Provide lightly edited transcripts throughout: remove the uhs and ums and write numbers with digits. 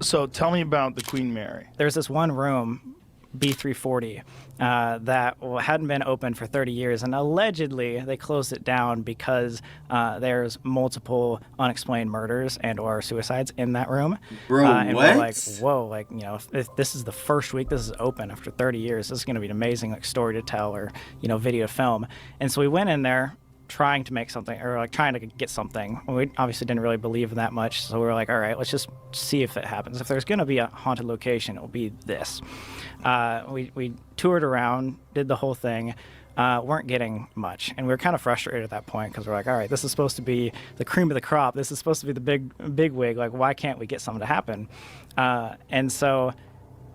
So tell me about the Queen Mary. There's this one room, B340, that hadn't been open for 30 years, and allegedly they closed it down because there's multiple unexplained murders and or suicides in that room. Bro, and what? we're like, whoa, like, you know, if this is the first week this is open after 30 years, this is going to be an amazing like story to tell or, you know, video to film. And so we went in there trying to make something or like trying to get something. We obviously didn't really believe in that much, so we were like, all right, let's just see if it happens. If there's going to be a haunted location, it'll be this. We toured around, did the whole thing, weren't getting much, and we were kind of frustrated at that point because we're like, all right, this is supposed to be the cream of the crop. This is supposed to be the big wig. Like, why can't we get something to happen? And so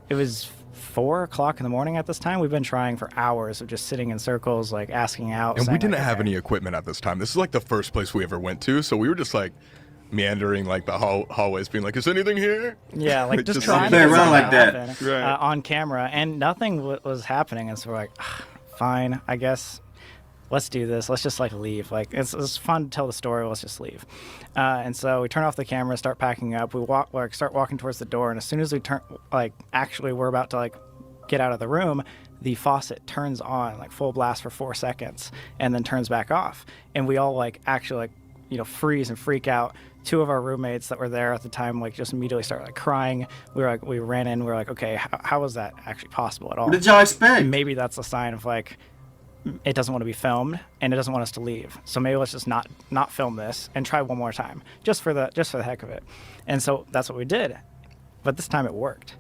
it was 4 o'clock in the morning at this time. We've been trying for hours of just sitting in circles, like asking out. And we didn't like, have okay. any equipment at this time. This is like the first place we ever went to, so we were just like meandering like the hallways, being like, "Is anything here?" Yeah, like just Just trying play to around like that. happen, Right. on camera, and nothing was happening. And so we're like, fine, I guess. Let's do this. Let's just like leave. Like it's fun to tell the story. Let's just leave. And so we turn off the camera, start packing up. We start walking towards the door, and as soon as we we're about to like get out of the room, the faucet turns on like full blast for 4 seconds, and then turns back off. And we all like actually like, you know, freeze and freak out. 2 of our roommates that were there at the time like just immediately started like crying. We ran in. We were like, okay, how is that actually possible at all? What did y'all expect? Maybe that's a sign of like, it doesn't want to be filmed and it doesn't want us to leave. So maybe let's just not film this and try one more time, just for the heck of it. And so that's what we did. But this time it worked.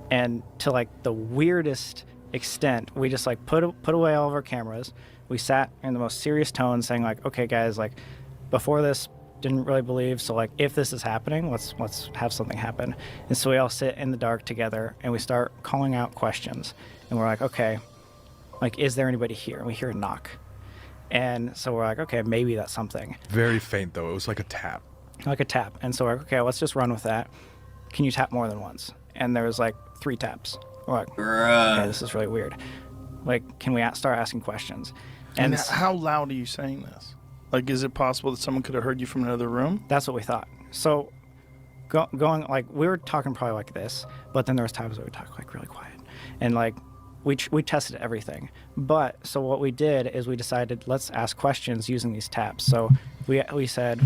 And to like the weirdest extent, we just like put away all of our cameras. We sat in the most serious tone saying like, okay guys, like before this didn't really believe, so like if this is happening, let's have something happen. And so we all sit in the dark together and we start calling out questions. And we're like, okay, like, is there anybody here? And we hear a knock. And so we're like, okay, maybe that's something. Very faint though. It was like a tap. Like a tap. And so we're like, okay, let's just run with that. Can you tap more than once? And there was like 3 taps. We're like, Bruh. okay, this is really weird. Like, can we start asking questions? And how loud are you saying this? Like, is it possible that someone could have heard you from another room? That's what we thought. So going, like, we were talking probably like this, but then there was times where we talk like really quiet. And like, we tested everything. But so what we did is we decided, let's ask questions using these taps. So we said,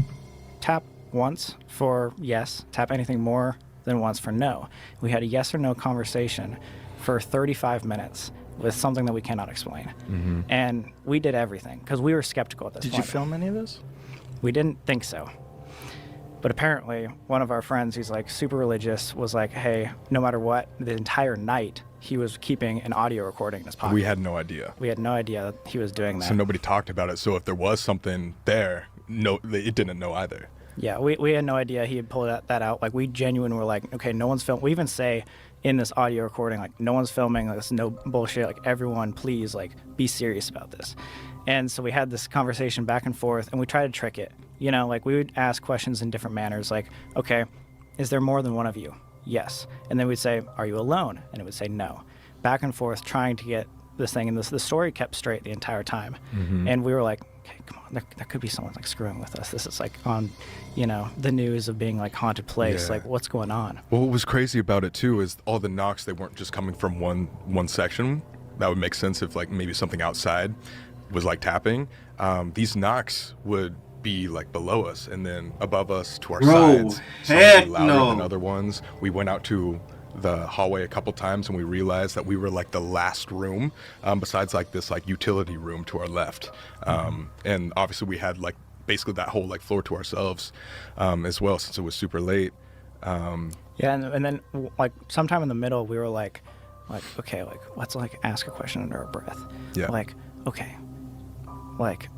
tap once for yes, tap anything more than once for no. We had a yes or no conversation for 35 minutes with something that we cannot explain. Mm-hmm. And we did everything because we were skeptical at this Did point. you film any of this? We didn't think so. But apparently, one of our friends, who's like super religious, was like, hey, no matter what, the entire night, he was keeping an audio recording in his pocket. We had no idea. We had no idea that he was doing that. So nobody talked about it. So if there was something there, it didn't know either. Yeah, we had no idea he had pulled that out. Like, we genuinely were like, okay, no one's filming. We even say in this audio recording, like, no one's filming. Like, this no bullshit. Like, everyone, please, like, be serious about this. And so we had this conversation back and forth, and we tried to trick it. You know, like, we would ask questions in different manners, like, okay, is there more than one of you? Yes. And then we'd say, are you alone? And it would say no. Back and forth, trying to get this thing. And the story kept straight the entire time. Mm-hmm. And we were like, okay, come on, there could be someone, like, screwing with us. This is, like, on, you know, the news of being, like, haunted place. Yeah. Like, what's going on? Well, what was crazy about it, too, is all the knocks, they weren't just coming from one section. That would make sense if, like, maybe something outside was, like, tapping. These knocks would be like below us and then above us to our sides. Some would be louder than other ones. We went out to the hallway a couple times and we realized that we were like the last room besides like this like utility room to our left. And obviously we had like basically that whole like floor to ourselves as well since it was super late. Yeah, and then like sometime in the middle we were like okay, like let's like ask a question under our breath. Yeah. Like, okay, like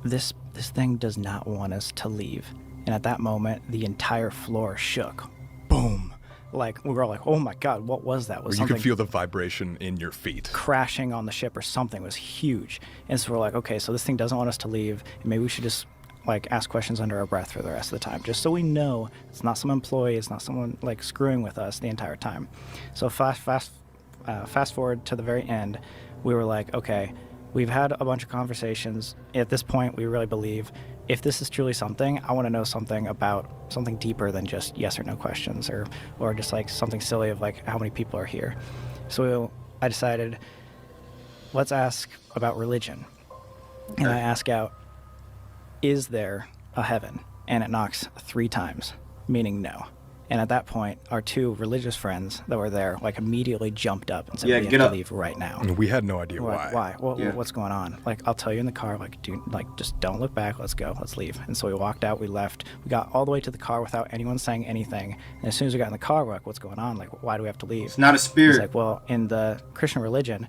this thing does not want us to leave. And at that moment, the entire floor shook. Boom. Like, we were all like, oh my God, what was that? Was you something could feel the vibration in your feet. crashing on the ship or something? It was huge. And so we're like, okay, so this thing doesn't want us to leave. And maybe we should just like ask questions under our breath for the rest of the time, just so we know it's not some employee, it's not someone like screwing with us the entire time. So fast forward to the very end, we were like, okay, we've had a bunch of conversations. At this point, we really believe if this is truly something, I want to know something about something deeper than just yes or no questions, or just like something silly of like how many people are here. So I decided, let's ask about religion. And I ask out, is there a heaven? And it knocks 3 times, meaning no. And at that point, our 2 religious friends that were there like immediately jumped up and said, we have to leave right now. And we had no idea why. Why? What's going on? Like, I'll tell you in the car, like, dude, like, just don't look back. Let's go. Let's leave. And so we walked out. We left. We got all the way to the car without anyone saying anything. And as soon as we got in the car, we're like, what's going on? Like, why do we have to leave? It's not a spirit. He's like, well, in the Christian religion,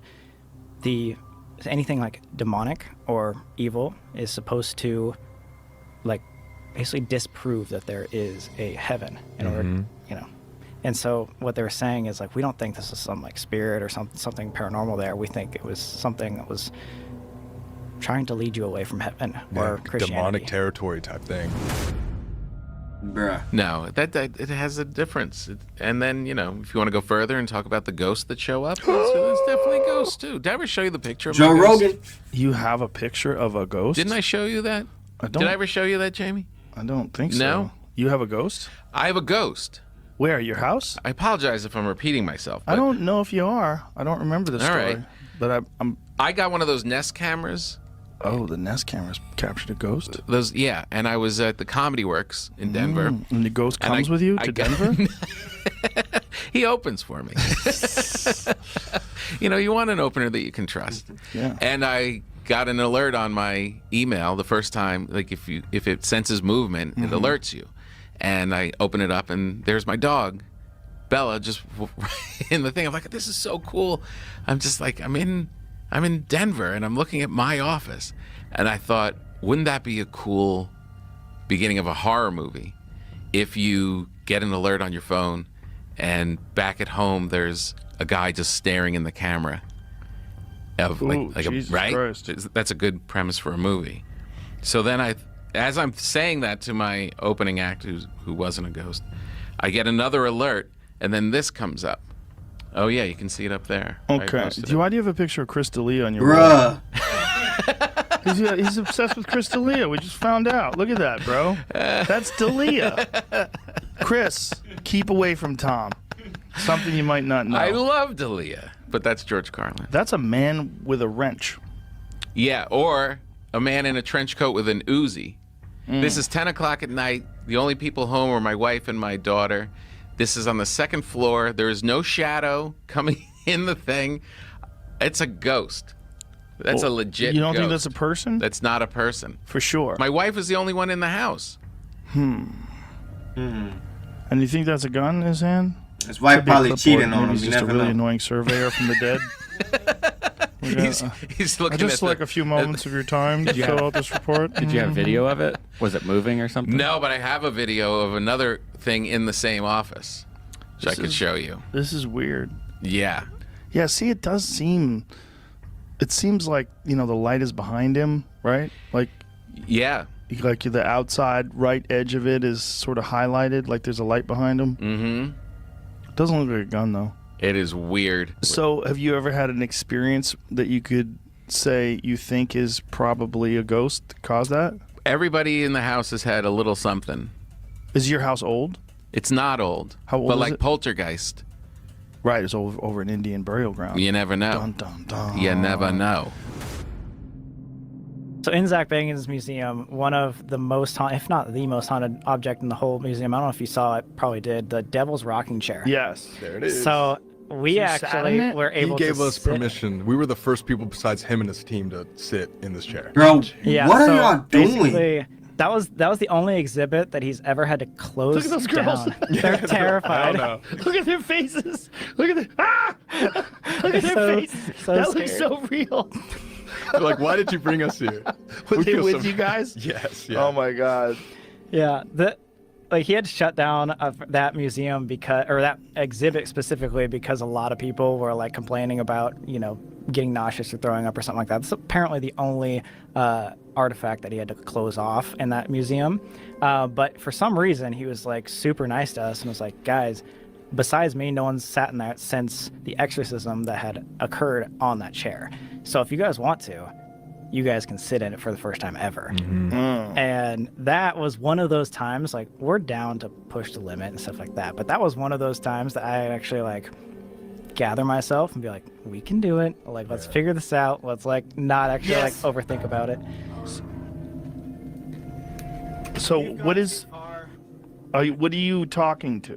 anything like demonic or evil is supposed to, like, basically disprove that there is a heaven in order, you know. And so what they were saying is like, we don't think this is some like spirit or something paranormal there. We think it was something that was trying to lead you away from heaven or Christianity. Demonic territory type thing. Bruh. No, that it has a difference. And then, you know, if you want to go further and talk about the ghosts that show up, there's definitely ghosts too. Did I ever show you the picture of Joe my ghost? Rogan. You have a picture of a ghost? Didn't I show you that? Did I ever show you that, Jamie? I don't think so. No? You have a ghost? I have a ghost. Where? Your house? I apologize if I'm repeating myself. I don't know if you are. I don't remember the All story. right. But I'm. I got one of those Nest cameras. Oh, the Nest cameras captured a ghost. Those, yeah. And I was at the Comedy Works in Denver. And the ghost And comes with you to Denver? He opens for me. You know, you want an opener that you can trust. Yeah. And I got an alert on my email the first time, like if it senses movement, it alerts you. And I open it up, and there's my dog, Bella, just in the thing. I'm like, this is so cool. I'm just like, I'm in Denver, and I'm looking at my office. And I thought, wouldn't that be a cool beginning of a horror movie if you get an alert on your phone, and back at home there's a guy just staring in the camera of Jesus right? Christ. That's a good premise for a movie. So then as I'm saying that to my opening act, who wasn't a ghost, I get another alert, and then this comes up. Oh yeah, you can see it up there. Okay. Why do you have a picture of Chris D'Elia on your Bruh. wall? He's obsessed with Chris D'Elia. We just found out. Look at that, bro. That's D'Elia. Chris, keep away from Tom. Something you might not know. I love D'Elia, but that's George Carlin. That's a man with a wrench. Yeah, or a man in a trench coat with an Uzi. This is 10 o'clock at night. The only people home are my wife and my daughter. This is on the 2nd floor. There is no shadow coming in the thing. It's a ghost. That's a legit You don't ghost. think that's a person? That's not a person. For sure. My wife is the only one in the house. And you think that's a gun in his hand? His wife Could be a probably clipboard. cheating on Maybe him. he's You just a never really know. annoying surveyor from the dead. He's looking Just at like a few moments of your time to fill out this report. Did you have video of it? Was it moving or something? No, but I have a video of another thing in the same office, which I could show you. This is weird. Yeah. Yeah, see, it does seem... It seems like, you know, the light is behind him, right? Like the outside right edge of it is sort of highlighted, like there's a light behind him. Mm-hmm. Doesn't look like a gun, though. It is weird. So, have you ever had an experience that you could say you think is probably a ghost that caused that? Everybody in the house has had a little something. Is your house old? It's not old. How old but is like it? Poltergeist. Right, it's over an Indian burial ground. You never know. Dun, dun, dun. You never know. So in Zach Bagans' museum, one of the most haunted, if not the most haunted object in the whole museum, I don't know if you saw it, probably did, the Devil's Rocking Chair. Yes. There it is. So we sat in actually it? were He able gave to us sit- permission. We were the first people besides him and his team to sit in this chair. Bro, Yeah, what are so y'all doing? basically, That was the only exhibit that he's ever had to close Look at those girls. down. They're terrified. Look at their faces. Look at Look at their So- faces. so that looks scared. so real. They're like, why did you bring us here? Were We they feel with so- you guys? Yes. Yeah. Oh my god. Yeah, he had to shut down that museum or that exhibit specifically because a lot of people were like complaining about, getting nauseous or throwing up or something like that. That's apparently the only artifact that he had to close off in that museum. But for some reason, he was like super nice to us and was like, guys, besides me, no one's sat in that since the exorcism that had occurred on that chair. So if you guys want to, you guys can sit in it for the first time ever. And that was one of those times, like, we're down to push the limit and stuff like that, but that was one of those times that I actually like gather myself and be like, we can do it, like, let's figure this out, let's like not actually like overthink about it. So what are you talking to?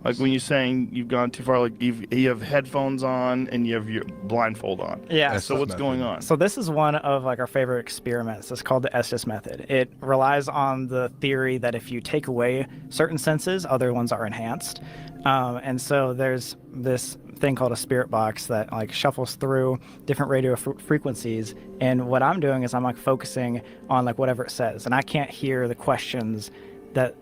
Like when you're saying you've gone too far, like you have headphones on and you have your blindfold on. Yeah. So what's going on? So this is one of like our favorite experiments. It's called the Estes method. It relies on the theory that if you take away certain senses, other ones are enhanced. And so there's this thing called a spirit box that like shuffles through different radio frequencies. And what I'm doing is I'm like focusing on like whatever it says, and I can't hear the questions that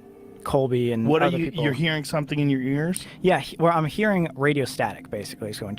Colby and what are other you? people. You're hearing something in your ears? Yeah, where I'm hearing radio static, basically. It's going.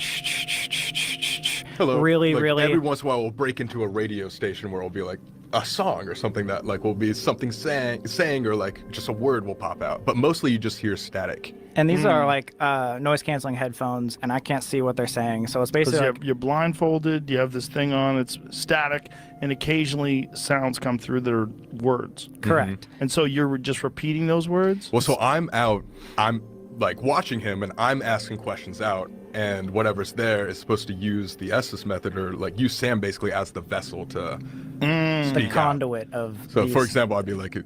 Hello. Really, like, really. Every once in a while, we'll break into a radio station where it'll be like a song or something that like will be something saying or like just a word will pop out. But mostly you just hear static. And these are like noise canceling headphones, and I can't see what they're saying. So it's basically like, you're blindfolded. You have this thing on. It's static, and occasionally sounds come through that are words. correct. And so you're just repeating those words. Well, so I'm like watching him and I'm asking questions out, and whatever's there is supposed to use the Estes method or like use Sam basically as the vessel to The speak out. conduit of. So these. for example, I'd be like,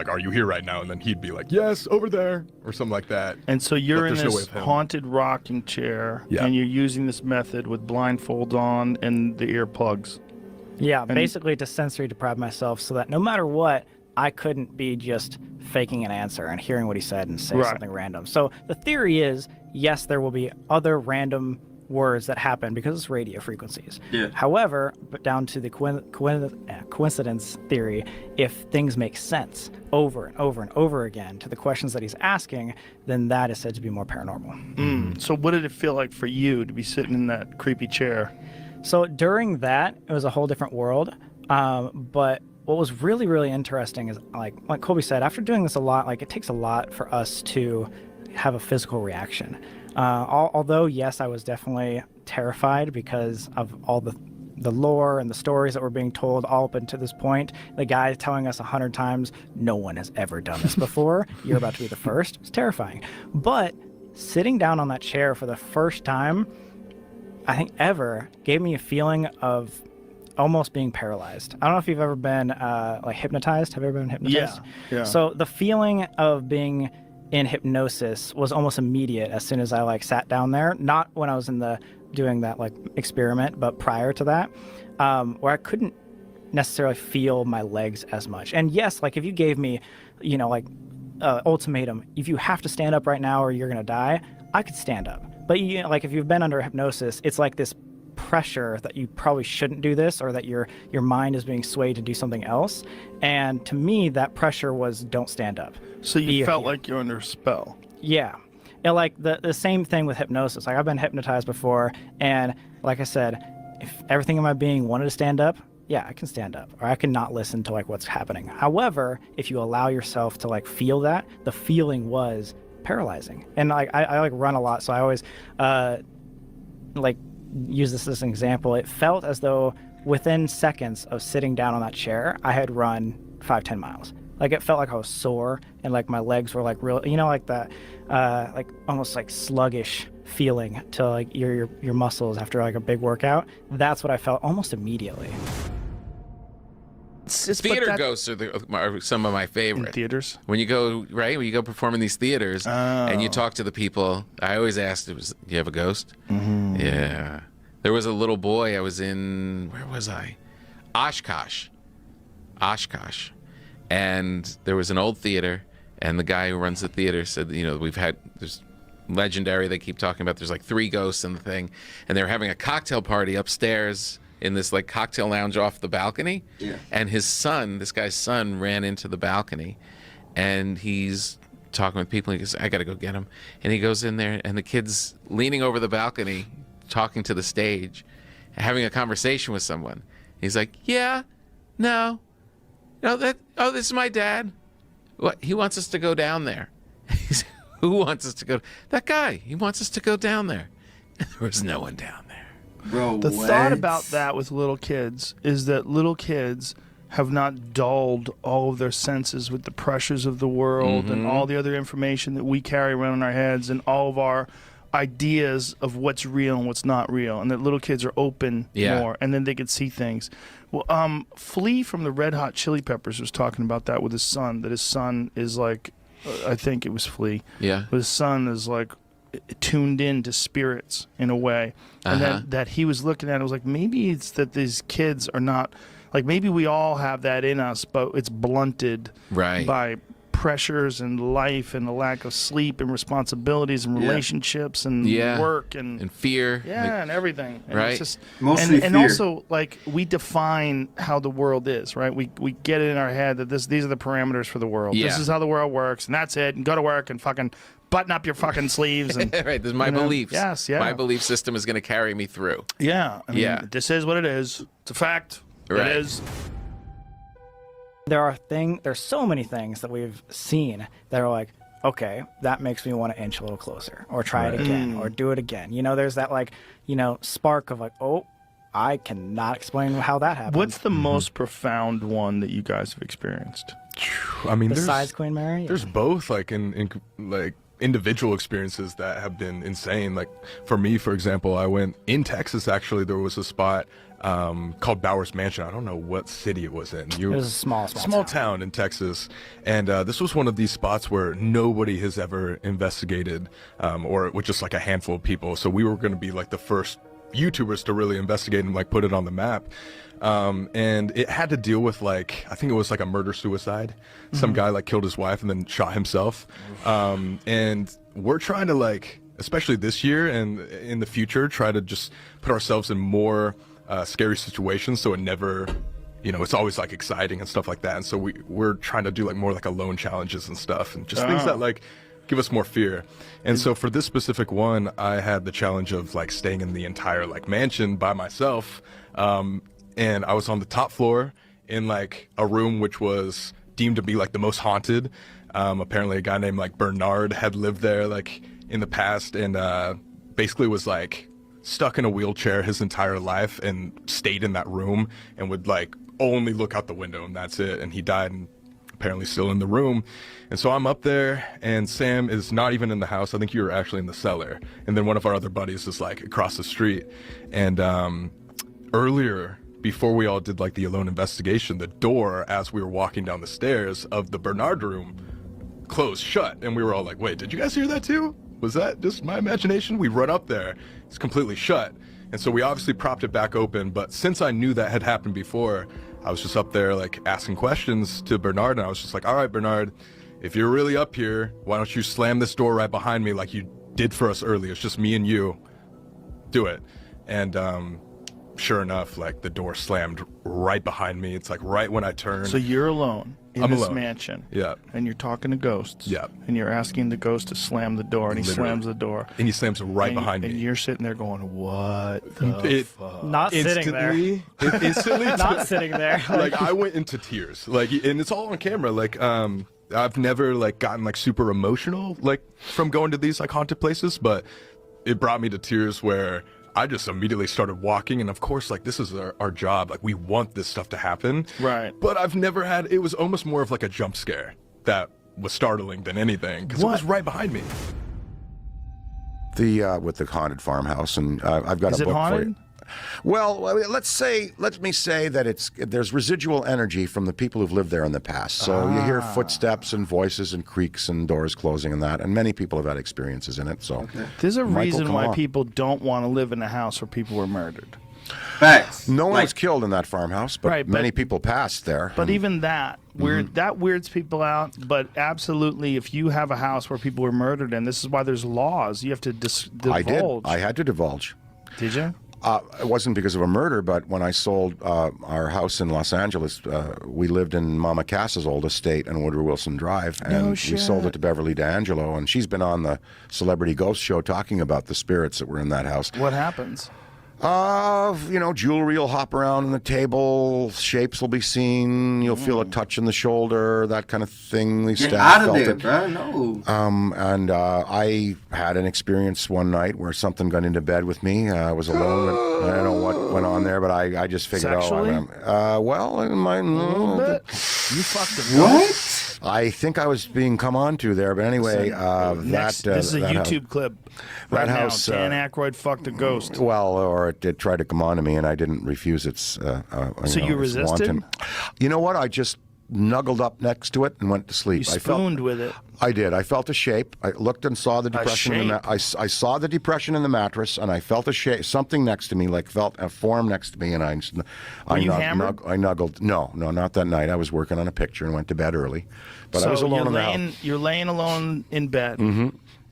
are you here right now? And then he'd be like, yes, over there, or something like that. And so you're But in there's no way this of him. haunted rocking chair, Yeah. and you're using this method with blindfolds on and the earplugs. Yeah, basically to sensory deprive myself so that no matter what, I couldn't be just faking an answer and hearing what he said and say something random. So the theory is, yes, there will be other random words that happen because it's radio frequencies. Yeah. However, but down to the coincidence theory, if things make sense over and over and over again to the questions that he's asking, then that is said to be more paranormal. So what did it feel like for you to be sitting in that creepy chair? So during that, it was a whole different world. But what was really, really interesting is, like Colby said, after doing this a lot, like it takes a lot for us to have a physical reaction. Although, yes, I was definitely terrified because of all the lore and the stories that were being told all up until this point. The guy telling us 100 times, no one has ever done this before. You're about to be the first. It's terrifying. But sitting down on that chair for the first time, I think ever, gave me a feeling of almost being paralyzed. I don't know if you've ever been like hypnotized. Have you ever been hypnotized? Yeah. So the feeling of being in hypnosis was almost immediate as soon as I like sat down there. Not when I was doing that like experiment, but prior to that, where I couldn't necessarily feel my legs as much. And yes, like if you gave me, like ultimatum, if you have to stand up right now or you're gonna die, I could stand up. But like if you've been under hypnosis, it's like this pressure that you probably shouldn't do this, or that your mind is being swayed to do something else. And to me, that pressure was don't stand up. So you felt like you're under a spell. Yeah. And like the same thing with hypnosis. Like I've been hypnotized before, and like I said, if everything in my being wanted to stand up, yeah, I can stand up, or I can not listen to like what's happening. However, if you allow yourself to like feel that, the feeling was paralyzing. And like I like run a lot, so I always like use this as an example. It felt as though within seconds of sitting down on that chair, I had run 5-10 miles. Like it felt like I was sore, and like my legs were like real, like that, like almost like sluggish feeling to like your muscles after like a big workout. That's what I felt almost immediately. Theater ghosts are some of my favorites. In theaters? When you go perform in these theaters and you talk to the people, I always ask, do you have a ghost? Mm-hmm. Yeah. There was a little boy, I was in, where was I? Oshkosh. And there was an old theater, and the guy who runs the theater said, there's legendary, they keep talking about, there's like 3 ghosts in the thing, and they were having a cocktail party upstairs in this like cocktail lounge off the balcony. Yeah. And this guy's son ran into the balcony, and he's talking with people. He goes, I got to go get him. And he goes in there, and the kid's leaning over the balcony, talking to the stage, having a conversation with someone. He's like, yeah, no, this is my dad. What? He wants us to go down there. Who wants us to go? That guy. He wants us to go down there. And there was no one down there. Bro, The what? thought about that with little kids is that little kids have not dulled all of their senses with the pressures of the world and all the other information that we carry around in our heads and all of our ideas of what's real and what's not real, and that little kids are open more, and then they can see things. Well, Flea from the Red Hot Chili Peppers was talking about that with his son, that his son is like, I think it was Flea. Yeah. But his son is like tuned in to spirits in a way. And that he was looking at it was like, maybe it's that these kids are not, like maybe we all have that in us, but it's blunted by pressures and life and the lack of sleep and responsibilities and relationships and work and fear. And everything. And Right. It's just, Mostly and fear. also, like, we define how the world is, right? We get it in our head that these are the parameters for the world. This is how the world works, and that's it. And go to work and fucking button up your fucking sleeves. And, Right, there's my beliefs. Yes, My belief system is going to carry me through. Yeah. I mean, this is what it is. It's a fact. Right. It is. There's so many things that we've seen that are like, okay, that makes me want to inch a little closer or try it again or do it again. You know, there's that like, you know, spark of like, oh, I cannot explain how that happened. What's the most profound one that you guys have experienced? I mean, besides Queen Mary? There's both, like in like individual experiences that have been insane. Like for me, for example, I went in Texas. Actually, there was a spot called Bowers Mansion. I don't know what city it was in. It was a small town in Texas, and this was one of these spots where nobody has ever investigated, or with just like a handful of people. So we were going to be like the first YouTubers to really investigate and like put it on the map. And it had to deal with like, I think it was like a murder-suicide. Some guy like killed his wife and then shot himself. And we're trying to like, especially this year and in the future, try to just put ourselves in more scary situations, so it never, you know, it's always like exciting and stuff like that. And so we're trying to do like more like alone challenges and stuff, and just things that like give us more fear. And so for this specific one, I had the challenge of like staying in the entire like mansion by myself, and I was on the top floor in like a room which was deemed to be like the most haunted. Apparently a guy named like Bernard had lived there like in the past, and basically was like stuck in a wheelchair his entire life and stayed in that room and would like only look out the window, and that's it. And he died, and apparently still in the room. And so I'm up there, and Sam is not even in the house. I think you were actually in the cellar. And then one of our other buddies is like across the street. And earlier, before we all did like the alone investigation, the door as we were walking down the stairs of the Bernard room closed shut, and we were all like, wait, did you guys hear that too? Was that just my imagination? We run up there, it's completely shut. And so we obviously propped it back open, but since I knew that had happened before, I was just up there like asking questions to Bernard, and I was just like, all right, Bernard, if you're really up here, why don't you slam this door right behind me like you did for us earlier? It's just me and you. Do it. And sure enough, like the door slammed right behind me. It's like right when I turned. So you're alone in I'm this alone. mansion. Yeah. And you're talking to ghosts. Yeah. And you're asking the ghost to slam the door, and he Literally. slams the door. And he slams right and behind And me. you're sitting there going, what the fuck? Not sitting there. Instantly. Not sitting there. Like I went into tears. Like, and it's all on camera. Like, I've never like gotten like super emotional like from going to these like haunted places, but it brought me to tears where I just immediately started walking. And of course, like this is our job. Like we want this stuff to happen. Right. But I've never had, it was almost more of like a jump scare that was startling than anything, because it was right behind me. With the haunted farmhouse, and I've got Is a it book haunted? for you. Well, let me say that there's residual energy from the people who've lived there in the past. So you hear footsteps and voices and creaks and doors closing and that, and many people have had experiences in it. So There's a Michael, reason come why on. people don't want to live in a house where people were murdered. Facts. No one was killed in that farmhouse, but Right, but- many people passed there. But even that that weirds people out. But absolutely, if you have a house where people were murdered, and this is why there's laws, you have to divulge. I had to divulge. Did you? It wasn't because of a murder, but when I sold our house in Los Angeles, we lived in Mama Cass's old estate on Woodrow Wilson Drive, and we sold it to Beverly D'Angelo, and she's been on the Celebrity Ghost Show talking about the spirits that were in that house. What happens? Jewelry will hop around on the table, shapes will be seen, you'll feel a touch in the shoulder, that kind of thing. Get out of there, bro. No. And I had an experience one night where something got into bed with me. I was alone. And I don't know what went on there, but I just figured Sexually? You fucked a What? I think I was being come on to there, but anyway, this is a YouTube clip. Right now, house, Dan Aykroyd fucked a ghost. Well, or it did try to come on to me, and I didn't refuse its. So you resisted? Wanton. You know what? I just snuggled up next to it and went to sleep. You spooned with it. I did. I felt a shape. I looked and saw the depression. I saw the depression in the mattress, and I felt a shape, something next to me, felt a form next to me, and I nuggled. No, not that night. I was working on a picture and went to bed early, but I was alone in the house. You're laying alone in bed,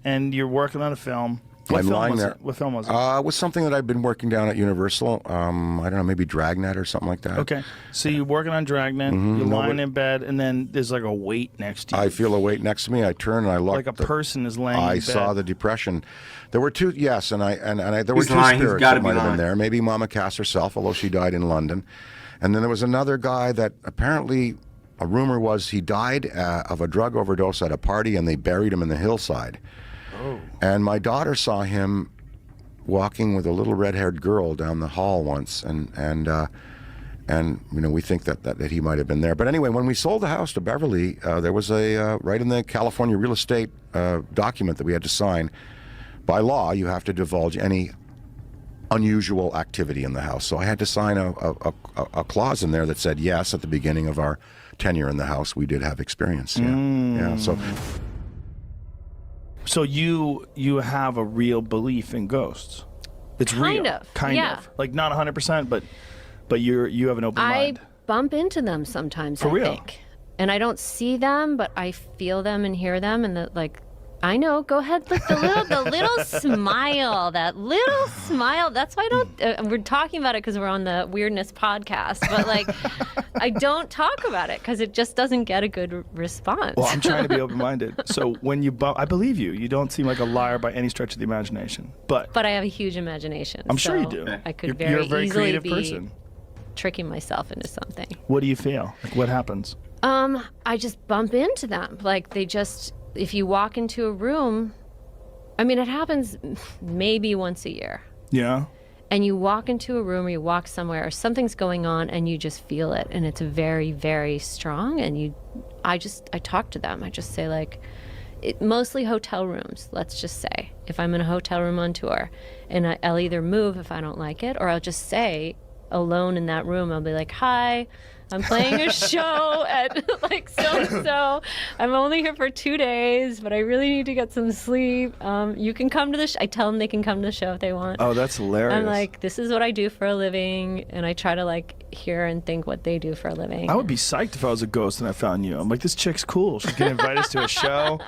and you're working on a film. I'm lying there. What film was it? It was something that I'd been working down at Universal. I don't know, maybe Dragnet or something like that. Okay. So you're working on Dragnet, you're lying in bed, and then there's like a weight next to you. I feel a weight next to me. I turn and I look. Like a person is laying in bed. I saw the depression. There were two, yes, and there were He's two lying. spirits He's that might have been lying. there. Maybe Mama Cass herself, although she died in London. And then there was another guy that apparently, a rumor was he died of a drug overdose at a party, and they buried him in the hillside. Oh. And my daughter saw him walking with a little red-haired girl down the hall once, and we think that he might have been there. But anyway, when we sold the house to Beverly, there was a right in the California real estate document that we had to sign. By law, you have to divulge any unusual activity in the house. So I had to sign a clause in there that said yes, at the beginning of our tenure in the house, we did have experience. Yeah. So you have a real belief in ghosts. It's real. Kind of. Like not 100%, but you have an open mind. I bump into them sometimes, For real? I think. And I don't see them, but I feel them and hear them, and I know. Go ahead. Look, the little smile. That little smile. That's why I don't. We're talking about it because we're on the Weirdness podcast, but I don't talk about it because it just doesn't get a good response. Well, I'm trying to be open-minded. So when you bump, I believe you. You don't seem like a liar by any stretch of the imagination. But I have a huge imagination. I'm sure you do. I could you're a very easily creative be person. tricking myself into something. What do you feel? Like what happens? I just bump into them. If you walk into a room, I mean, it happens maybe once a year. Yeah. And you walk into a room or you walk somewhere or something's going on and you just feel it. And it's very, very strong. And I talk to them. I just say mostly hotel rooms, let's just say. If I'm in a hotel room on tour and I'll either move if I don't like it, or I'll just say alone in that room, I'll be like, hi, I'm playing a show at so-and-so. I'm only here for 2 days, but I really need to get some sleep. You can come to the show. I tell them they can come to the show if they want. Oh, that's hilarious. I'm like, this is what I do for a living, and I try to hear and think what they do for a living. I would be psyched if I was a ghost and I found you. I'm like, this chick's cool. She can invite us to a show.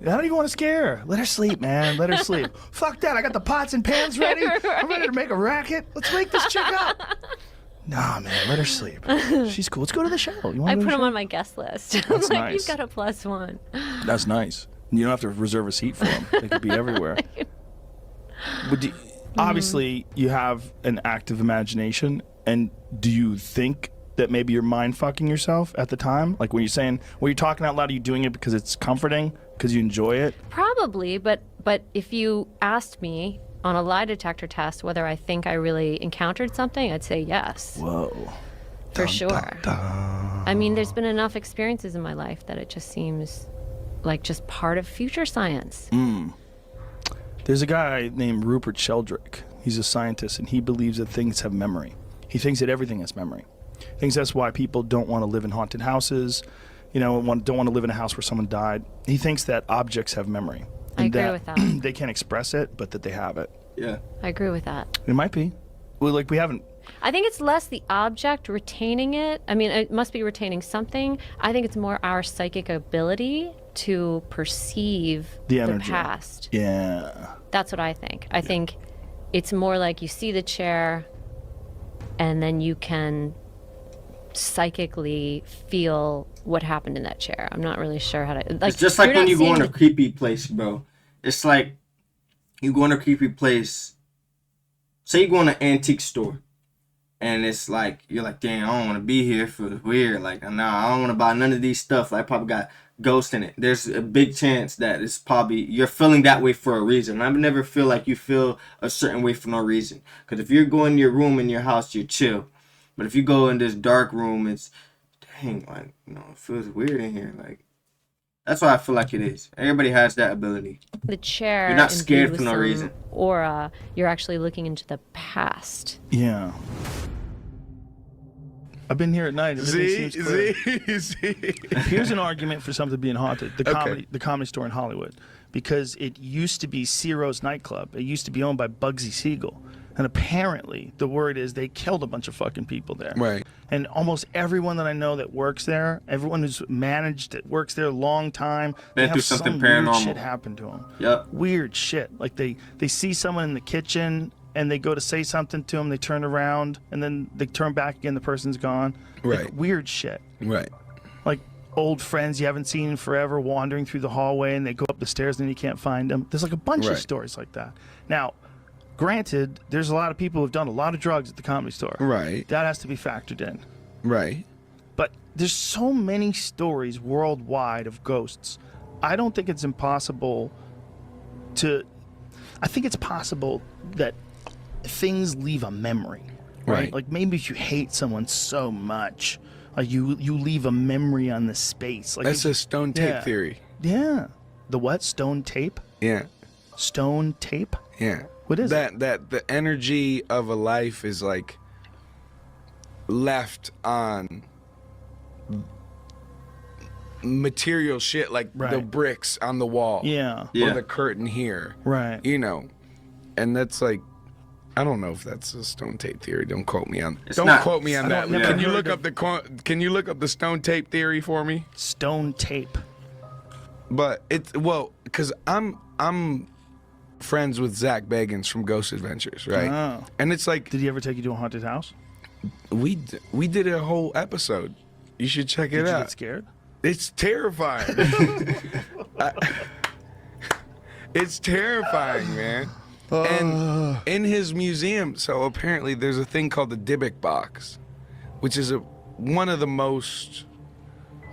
I don't even want to scare her. Let her sleep, man. Let her sleep. Fuck that. I got the pots and pans ready. Right. I'm ready to make a racket. Let's wake this chick up. Nah, man, let her sleep. She's cool. Let's go to the show. I put them on my guest list. That's nice. You've got a +1. That's nice. You don't have to reserve a seat for them. They could be everywhere. But obviously, you have an active imagination. And do you think that maybe you're mind fucking yourself at the time? Like when you're talking out loud, are you doing it because it's comforting? Because you enjoy it? Probably, but if you asked me on a lie detector test whether I think I really encountered something, I'd say yes. Whoa. For sure. I mean, there's been enough experiences in my life that it just seems like just part of future science. There's a guy named Rupert Sheldrake. He's a scientist, and he believes that things have memory. He thinks that everything has memory. He thinks that's why people don't want to live in haunted houses, don't want to live in a house where someone died. He thinks that objects have memory. I agree with that. They can't express it, but that they have it. Yeah. I agree with that. It might be. Well, we haven't. I think it's less the object retaining it. I mean, it must be retaining something. I think it's more our psychic ability to perceive the past. Yeah. That's what I think. I think it's more like you see the chair and then you can psychically feel what happened in that chair. I'm not really sure how to. It's just like when you go in a creepy place, bro. It's like you go in a creepy place say you go in an antique store, and it's like, you're like, damn, I don't want to be here, for weird. Like, nah, I don't want to buy none of these stuff. Like, probably got ghosts in it. There's a big chance that it's probably, you're feeling that way for a reason. I never feel like you feel a certain way for no reason. Because if you're going to your room in your house, you're chill. But if you go in this dark room, it's, dang, like, it feels weird in here. Like, that's why I feel like it is. Everybody has that ability. The chair. You're not scared for no reason. Aura, you're actually looking into the past. Yeah. I've been here at night. See? Here's an argument for something being haunted. The comedy store in Hollywood. Because it used to be Ciro's nightclub. It used to be owned by Bugsy Siegel. And apparently, the word is they killed a bunch of fucking people there. Right. And almost everyone that I know that works there, everyone who's managed that works there a long time, they have some weird shit happen to them. Yep. Weird shit. Like they see someone in the kitchen and they go to say something to them, they turn around and then they turn back again, the person's gone. Right. Like, weird shit. Right. Like old friends you haven't seen in forever wandering through the hallway and they go up the stairs and you can't find them. There's like a bunch of stories like that. Now, granted, there's a lot of people who've done a lot of drugs at the Comedy Store. Right. That has to be factored in. Right. But there's so many stories worldwide of ghosts. I don't think it's impossible to... I think it's possible that things leave a memory. Right? Like maybe if you hate someone so much, like you leave a memory on the space. Like that's a stone tape theory. Yeah. The what? Stone tape? Yeah. Stone tape? Yeah. What is it? That the energy of a life is like left on material shit, like the bricks on the wall. Yeah. Or the curtain here. Right. And that's like, I don't know if that's a stone tape theory. Don't quote me on. Quote me on that. Can you look up the stone tape theory for me? Stone tape. But because I'm friends with Zach Bagans from Ghost Adventures, right? Oh. And it's like, did he ever take you to a haunted house? We did a whole episode. You should check it out. Did you get scared? It's terrifying. It's terrifying, man. And in his museum, so apparently there's a thing called the Dybbuk box, which is one of the most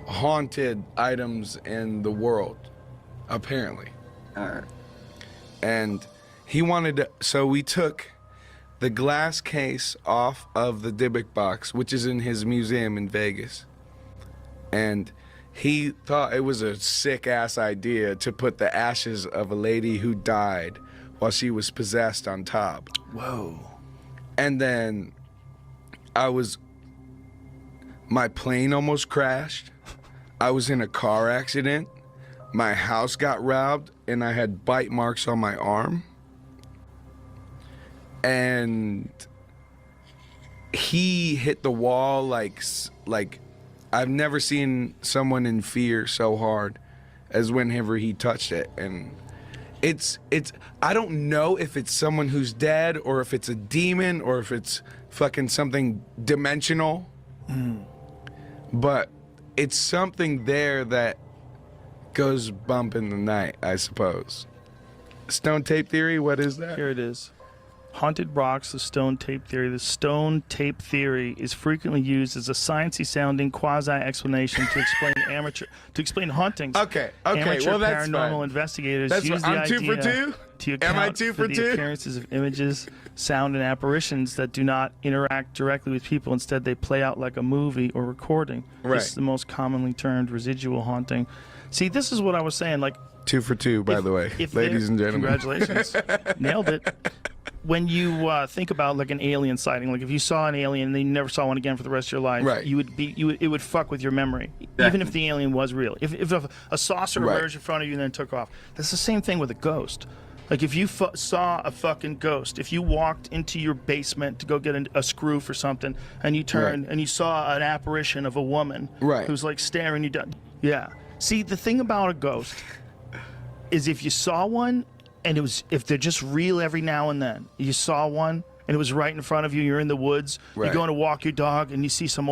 haunted items in the world, apparently. All right. And he wanted to, so we took the glass case off of the Dybbuk box, which is in his museum in Vegas. And he thought it was a sick ass idea to put the ashes of a lady who died while she was possessed on top. Whoa. And then my plane almost crashed. I was in a car accident. My house got robbed and I had bite marks on my arm. And he hit the wall like I've never seen someone in fear so hard as whenever he touched it. And it's I don't know if it's someone who's dead or if it's a demon or if it's fucking something dimensional. But it's something there that goes bump in the night, I suppose. Stone tape theory, what is that? Here it is. Haunted rocks, the stone tape theory. The stone tape theory is frequently used as a sciencey sounding quasi explanation to explain hauntings. Okay, Amateur well that's paranormal fine. investigators That's use what, the I'm 2 idea for 2? to account Am I 2 for for the 2? appearances of images, sound, and apparitions that do not interact directly with people. Instead, they play out like a movie or recording. Right. This is the most commonly termed residual haunting. See, this is what I was saying. Like 2 for 2, by the way, ladies and gentlemen. Congratulations. Nailed it. When you think about like an alien sighting, like if you saw an alien and then you never saw one again for the rest of your life, right. it would fuck with your memory, even if the alien was real. If a saucer emerged in front of you and then took off, that's the same thing with a ghost. Like if you saw a fucking ghost, if you walked into your basement to go get a screw for something, and you turned and you saw an apparition of a woman who's like staring you down. Yeah. See, the thing about a ghost is if you saw one, and if they're just real every now and then, you saw one and it was right in front of you, you're in the woods, you're going to walk your dog and you see some